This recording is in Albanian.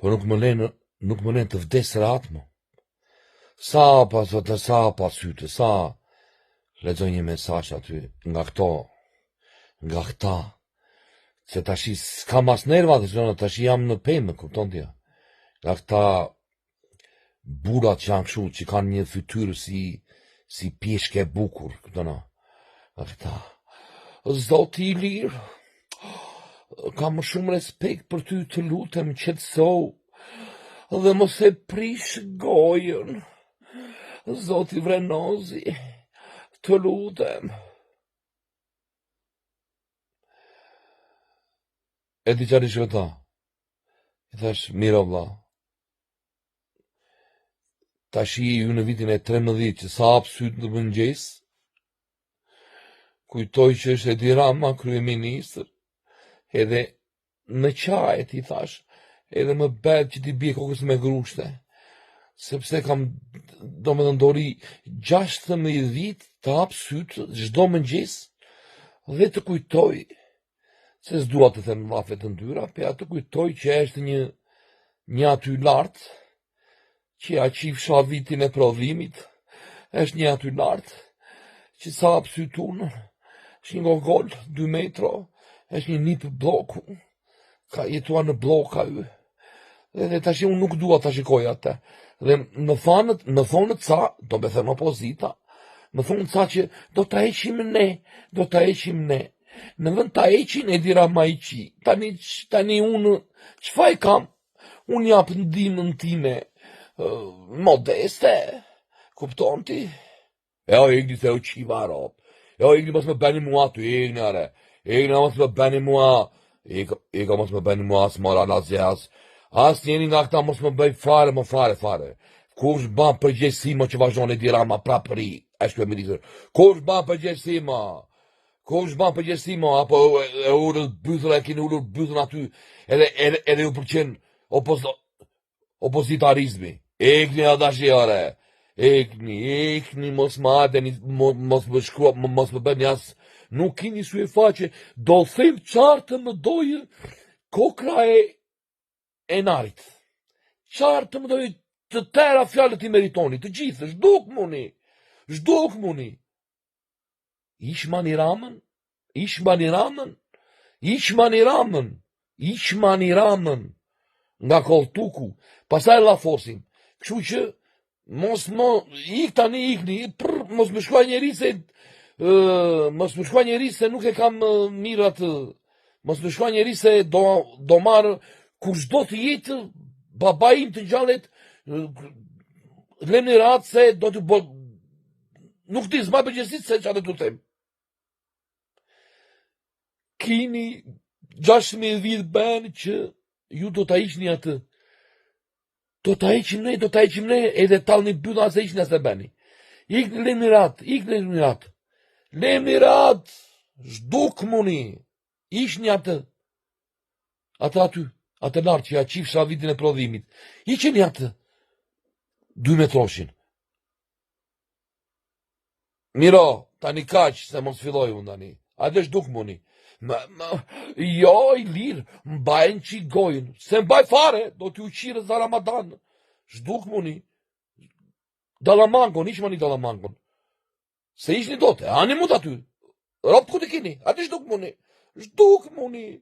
Po nuk më len të vdes ratë, mo. Sa pa syte, sa lexoj një mesazh aty nga këta, se tash s'kam as nerva, tash jam në pemë, kupton ti? Nga këta burat që janë kështu, që kanë një fytyrë si pjeshke e bukur, kupton? Nga këta, Zoti i lirë, kam më shumë respekt për ty, të lutem qetëso, dhe mos e prish gojën. Zoti vrenozi, të lutem. E di qari që ta? I thash, mira vlla. Tash ju në vitin e 13 që sa hap sytë në mëngjes, kujtoj që është Edi Rama kryeministër, edhe në qajet i thash, edhe më bëhet që ti bie kokës me grushte, sepse kam do me ndori 16 vit të hap sytë çdo mëngjes, dhe të kujtoj, se s'dua të them llafe të ndyra, pe atë kujtoj që është një aty lartë, që ja qifsha vitin e prodhimit, është një aty lartë, që sa hap sytë unë, është një gogol, 2 metro, është një nipë bloku, ka jetua në bloka ju, dhe tash unë nuk dua ta shikoj atë, dhe më thonë ca, do me thënë opozita, më thonë ca që do ta heqim ne, në vend ta heqin Edi Rama i qi, tani unë, çfarë kam, unë jap ndihmën time, modeste, kupton ti? Jo, igni se u qiva rop, jo, igni mos më bëni mua ty, igni are, igni mos më bëni mua, igni mos më bëni mua as mora nazjas, as njeni nga këta mos më bëj fare. Kush ban përgjegjësima që vazhdon Edi Rama prapëri, ashtu e më ditër. Kush ban përgjegjësima, apo e urë bythën, e kini urë bythën aty, edhe ju përqen opozitarizmi. Ekni adashjare, ekni, mos më adeni, mos më bëni as, nuk kini su e faqe, do them qartë më dojë kokra e narit. Qartë më dojë të tëra fjalët i meritoni, të gjithë, zhduk muni. Ishmani Ramën, nga koltuku, pasaj la forsim, kështu që mos më ikni, mos më shkruaj njeri se nuk e kam mirë atë, mos më shkruaj njeri se do marë, kush do të jetë baba im të ngjallet, lemni ratë se do të bo, nuk ti zma përgjësit se që atë të them. Kini 16 vit bën që ju do ta hiqni atë. Do ta heqim ne, edhe tallni bylla se hiqni as e bëni. Ikni lemni rat. Zhduk muni. Hiqni atë. Atë lart që ja qifsha vitin e prodhimit. Hiqni atë. 2 metroshin. Miro, tani kaq se mos filloj unë tani. Atë zhduk muni. Jo, i lirë, mbajnë që i gojnë, se mbaj fare, do t'ju qire za Ramadan, zhduk muni, dalamangon, ishma një dalamangon, se ishni dote, ani mund aty, ropë ku t'i kini, ati zhduk muni,